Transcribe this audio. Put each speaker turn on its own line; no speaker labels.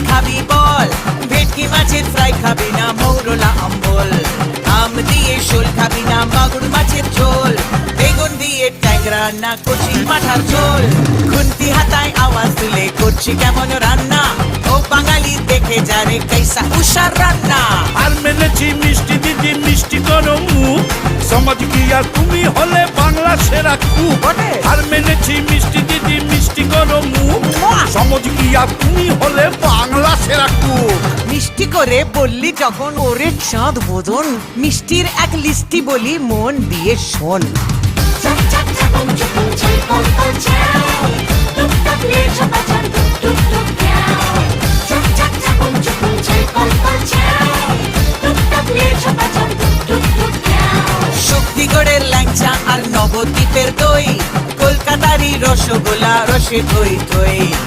খাবি বল, ভেটকি মাছের ফ্রাই খাবি না মৌরলা অম্বল, আম দিয়ে শোল খাবি না মাগুর মাছের ঝোল, বেগুন দিয়ে ট্যাংরা না কচি মাথার ঝোল, খুন্তি হাতায় আওয়াজ তুলে করছি কেমন রান্না, ও বাঙালি দেখে যারে कैसा উষার রান্না।
আর মেনেছি মিষ্টি দিদি মিষ্টি করো মুখ, সমাজ কি আর তুমি হলে বাংলা সেরা কুক। আর মেনেছি মিষ্টি দিদি মিষ্টি করো মুখ, সমাজ কি আর তুমি হলে বাংলা সেরা কুক।
মিষ্টি করে বললি যখন ওরে চাঁদ বদন, মিষ্টির এক লিস্টি বলি মন দিয়ে শোন। শক্তিগড়ের ল্যাংচা আর নবদ্বীপের দই, কলকাতারই রসগোল্লা রসে থই থই,